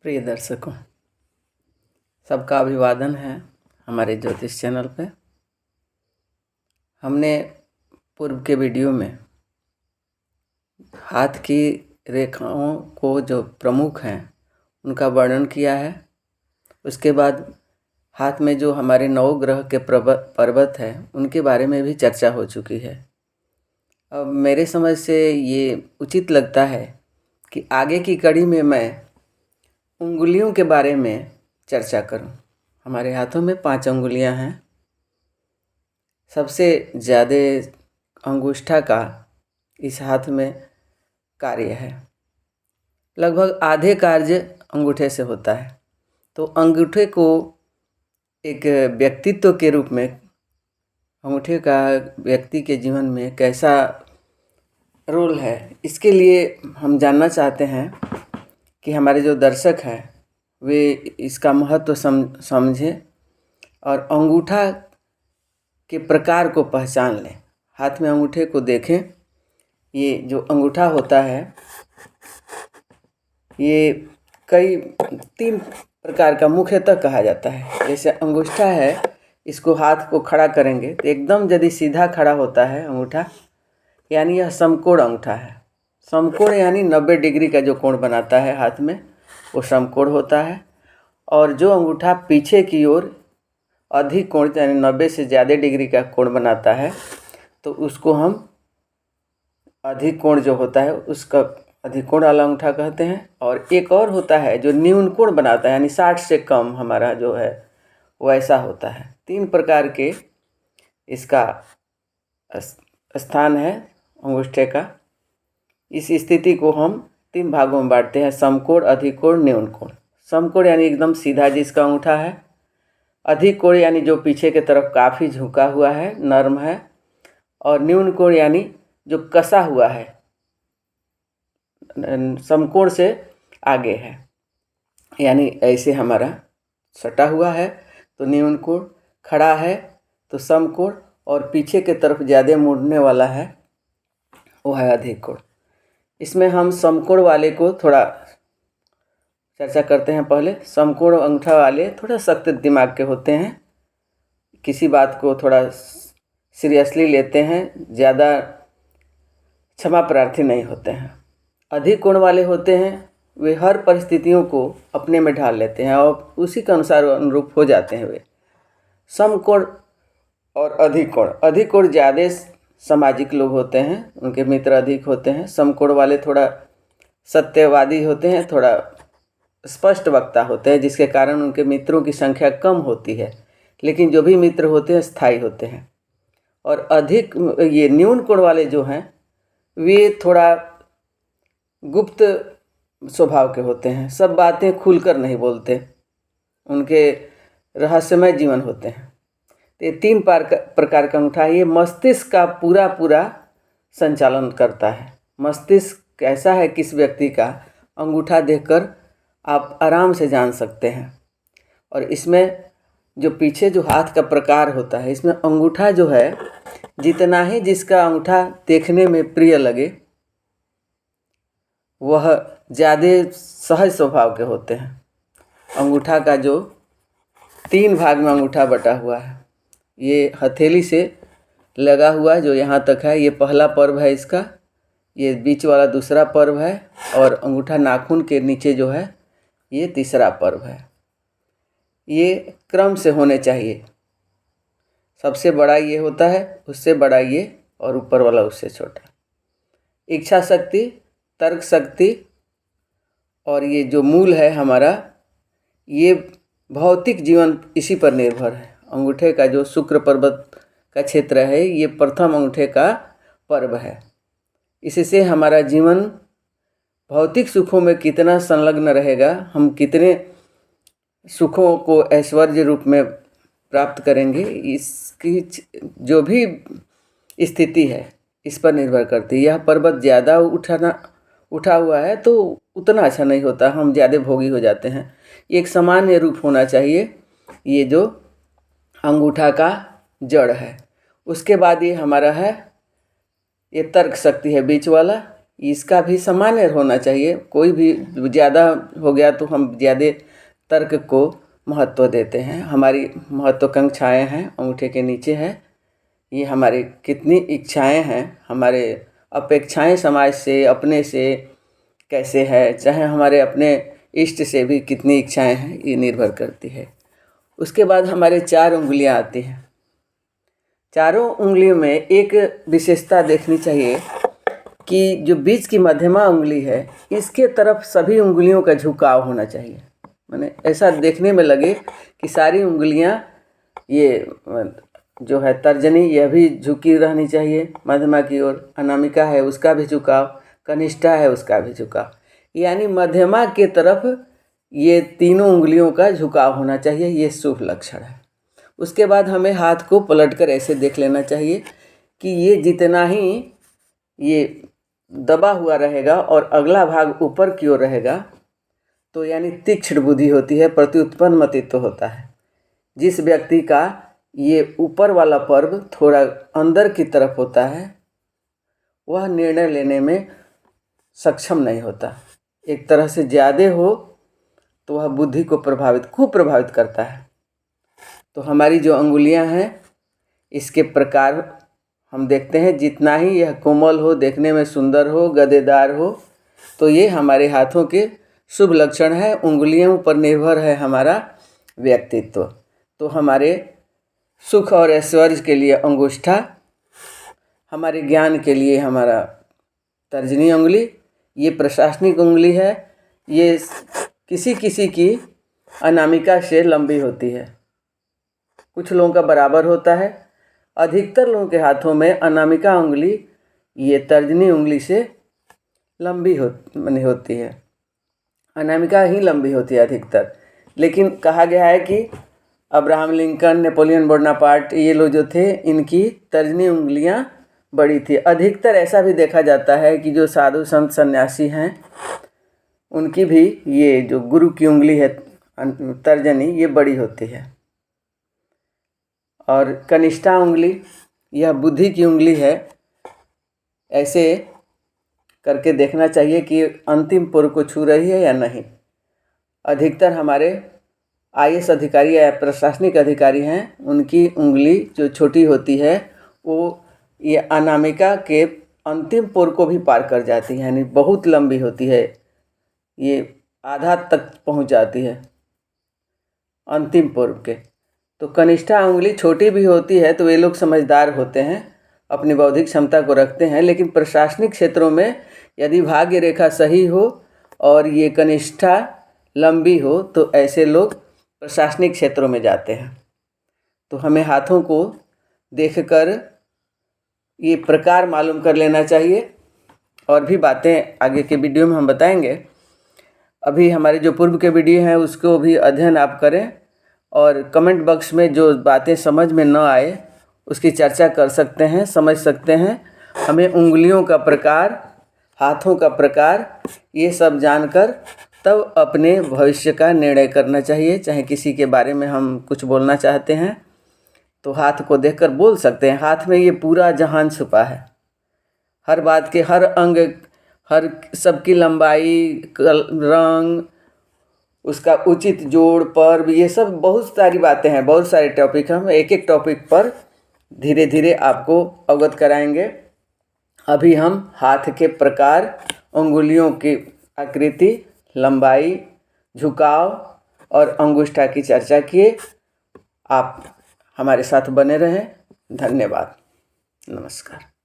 प्रिय दर्शकों, सबका अभिवादन है हमारे ज्योतिष चैनल पे। हमने पूर्व के वीडियो में हाथ की रेखाओं को जो प्रमुख हैं उनका वर्णन किया है। उसके बाद हाथ में जो हमारे नवग्रह के पर्वत हैं उनके बारे में भी चर्चा हो चुकी है। अब मेरे समझ से ये उचित लगता है कि आगे की कड़ी में मैं उंगलियों के बारे में चर्चा करूं। हमारे हाथों में 5 अंगुलियां हैं। सबसे ज़्यादा अंगूठा का इस हाथ में कार्य है। लगभग आधे कार्य अंगूठे से होता है। तो अंगूठे को एक व्यक्तित्व के रूप में, अंगूठे का व्यक्ति के जीवन में कैसा रोल है, इसके लिए हम जानना चाहते हैं कि हमारे जो दर्शक हैं वे इसका महत्व समझें और अंगूठा के प्रकार को पहचान लें। हाथ में अंगूठे को देखें। ये जो अंगूठा होता है ये 3 प्रकार का मुख्यतः कहा जाता है। जैसे अंगूठा है, इसको हाथ को खड़ा करेंगे तो एकदम यदि सीधा खड़ा होता है अंगूठा, यानी यह समकोण अंगूठा है। समकोण यानी 90 डिग्री का जो कोण बनाता है हाथ में, वो समकोण होता है। और जो अंगूठा पीछे की ओर अधिक कोण यानी 90 से ज़्यादा डिग्री का कोण बनाता है तो उसको हम अधिक कोण जो होता है उसका अधिक कोण वाला अंगूठा कहते हैं। और एक और होता है जो न्यून कोण बनाता है, यानी 60 से कम हमारा जो है वैसा होता है। 3 प्रकार के इसका स्थान है अंगूठे का। इस स्थिति को हम 3 भागों में बांटते हैं: समकोण, अधिक कोण, न्यून कोण। समकोण यानी एकदम सीधा जिसका अंगूठा है। अधिक कोण यानी जो पीछे की तरफ काफ़ी झुका हुआ है, नर्म है। और न्यून कोण यानी जो कसा हुआ है, समकोण से आगे है, यानी ऐसे हमारा सटा हुआ है तो न्यून कोण, खड़ा है तो समकोण, और पीछे की तरफ ज़्यादा मुड़ने वाला है वो है अधिक कोण। इसमें हम समकोण वाले को थोड़ा चर्चा करते हैं। पहले समकोण अंगूठा वाले थोड़ा सख्त दिमाग के होते हैं, किसी बात को थोड़ा सीरियसली लेते हैं, ज़्यादा क्षमा प्रार्थी नहीं होते हैं। अधिक कोण वाले होते हैं, वे हर परिस्थितियों को अपने में ढाल लेते हैं और उसी के अनुसार अनुरूप हो जाते हैं वे। समकोण और अधिक कोण ज़्यादा सामाजिक लोग होते हैं, उनके मित्र अधिक होते हैं। समकोण वाले थोड़ा सत्यवादी होते हैं, थोड़ा स्पष्ट वक्ता होते हैं, जिसके कारण उनके मित्रों की संख्या कम होती है, लेकिन जो भी मित्र होते हैं स्थायी होते हैं। और ये न्यून कोण वाले जो हैं वे थोड़ा गुप्त स्वभाव के होते हैं, सब बातें खुलकर नहीं बोलते, उनके रहस्यमय जीवन होते हैं। तो ये 3 प्रकार का अंगूठा ये मस्तिष्क का पूरा संचालन करता है। मस्तिष्क कैसा है किस व्यक्ति का, अंगूठा देखकर आप आराम से जान सकते हैं। और इसमें जो पीछे जो हाथ का प्रकार होता है, इसमें अंगूठा जो है, जितना ही जिसका अंगूठा देखने में प्रिय लगे वह ज़्यादा सहज स्वभाव के होते हैं। अंगूठा का जो 3 भाग में अंगूठा बटा हुआ है, ये हथेली से लगा हुआ है जो यहाँ तक है, ये पहला पर्व है इसका। ये बीच वाला दूसरा पर्व है, और अंगूठा नाखून के नीचे जो है ये तीसरा पर्व है। ये क्रम से होने चाहिए, सबसे बड़ा ये होता है, उससे बड़ा ये, और ऊपर वाला उससे छोटा। इच्छा शक्ति, तर्क शक्ति और ये जो मूल है हमारा, ये भौतिक जीवन इसी पर निर्भर है। अंगूठे का जो शुक्र पर्वत का क्षेत्र है, ये प्रथम अंगूठे का पर्व है। इससे हमारा जीवन भौतिक सुखों में कितना संलग्न रहेगा, हम कितने सुखों को ऐश्वर्य रूप में प्राप्त करेंगे, इसकी जो भी स्थिति है इस पर निर्भर करती है। यह पर्वत ज़्यादा उठा हुआ है तो उतना अच्छा नहीं होता, हम ज़्यादा भोगी हो जाते हैं। एक सामान्य रूप होना चाहिए ये जो अंगूठा का जड़ है। उसके बाद ये हमारा है, ये तर्क शक्ति है बीच वाला, इसका भी सामान्य होना चाहिए। कोई भी ज़्यादा हो गया तो हम ज़्यादा तर्क को महत्व देते हैं। हमारी महत्वाकांक्षाएँ हैं अंगूठे के नीचे है। ये हमारी कितनी इच्छाएं हैं, हमारे अपेक्षाएं समाज से, अपने से कैसे है, चाहे हमारे अपने इष्ट से भी कितनी इच्छाएं हैं, ये निर्भर करती है। उसके बाद हमारे 4 उंगलियां आती हैं। चारों उंगलियों में एक विशेषता देखनी चाहिए कि जो बीच की मध्यमा उंगली है, इसके तरफ सभी उंगलियों का झुकाव होना चाहिए। माने ऐसा देखने में लगे कि सारी उंगलियां, ये जो है तर्जनी, यह भी झुकी रहनी चाहिए मध्यमा की ओर। अनामिका है उसका भी झुकाव, कनिष्ठा है उसका भी झुकाव, यानी मध्यमा के तरफ ये तीनों उंगलियों का झुकाव होना चाहिए। ये शुभ लक्षण है। उसके बाद हमें हाथ को पलटकर ऐसे देख लेना चाहिए कि ये जितना ही ये दबा हुआ रहेगा और अगला भाग ऊपर की ओर रहेगा, तो यानी तीक्ष्ण बुद्धि होती है, प्रत्युत्पन्न मतित्व होता है। जिस व्यक्ति का ये ऊपर वाला पर्व थोड़ा अंदर की तरफ होता है, वह निर्णय लेने में सक्षम नहीं होता। एक तरह से ज़्यादा हो तो वह बुद्धि को खूब प्रभावित करता है। तो हमारी जो अंगुलियां हैं, इसके प्रकार हम देखते हैं, जितना ही यह कोमल हो, देखने में सुंदर हो, गदेदार हो, तो ये हमारे हाथों के शुभ लक्षण है। उंगलियों पर निर्भर है हमारा व्यक्तित्व। तो हमारे सुख और ऐश्वर्य के लिए अंगूठा, हमारे ज्ञान के लिए हमारा तर्जनी उंगली, ये प्रशासनिक उंगली है। ये किसी किसी की अनामिका से लंबी होती है, कुछ लोगों का बराबर होता है। अधिकतर लोगों के हाथों में अनामिका उंगली ये तर्जनी उंगली से लंबी होती है, अनामिका ही लंबी होती है अधिकतर। लेकिन कहा गया है कि अब्राहम लिंकन, नेपोलियन बोनापार्ट, ये लोग जो थे, इनकी तर्जनी उंगलियां बड़ी थी। अधिकतर ऐसा भी देखा जाता है कि जो साधु संत सन्यासी हैं, उनकी भी ये जो गुरु की उंगली है तर्जनी, ये बड़ी होती है। और कनिष्ठा उंगली, यह बुद्धि की उंगली है। ऐसे करके देखना चाहिए कि अंतिम पुर को छू रही है या नहीं। अधिकतर हमारे IAS अधिकारी या प्रशासनिक अधिकारी हैं, उनकी उंगली जो छोटी होती है, वो ये अनामिका के अंतिम पुर को भी पार कर जाती है, यानी बहुत लंबी होती है, ये आधा तक पहुंच जाती है अंतिम पुर के। तो कनिष्ठा उंगली छोटी भी होती है, तो ये लोग समझदार होते हैं, अपनी बौद्धिक क्षमता को रखते हैं। लेकिन प्रशासनिक क्षेत्रों में यदि भाग्य रेखा सही हो और ये कनिष्ठा लंबी हो, तो ऐसे लोग प्रशासनिक क्षेत्रों में जाते हैं। तो हमें हाथों को देखकर ये प्रकार मालूम कर लेना चाहिए। और भी बातें आगे के वीडियो में हम बताएंगे। अभी हमारे जो पूर्व के वीडियो हैं, उसको भी अध्ययन आप करें, और कमेंट बॉक्स में जो बातें समझ में न आए उसकी चर्चा कर सकते हैं, समझ सकते हैं। हमें उंगलियों का प्रकार, हाथों का प्रकार, ये सब जानकर तब अपने भविष्य का निर्णय करना चाहिए। चाहे किसी के बारे में हम कुछ बोलना चाहते हैं तो हाथ को देखकर बोल सकते हैं। हाथ में ये पूरा जहान छुपा है, हर बात के हर अंग, हर सबकी लंबाई, रंग, उसका उचित जोड़, पर्व, ये सब बहुत सारी बातें हैं, बहुत सारे टॉपिक। हम एक एक टॉपिक पर धीरे धीरे आपको अवगत कराएंगे। अभी हम हाथ के प्रकार, उंगलियों की आकृति, लंबाई, झुकाव और अंगूठा की चर्चा किए। आप हमारे साथ बने रहें। धन्यवाद। नमस्कार।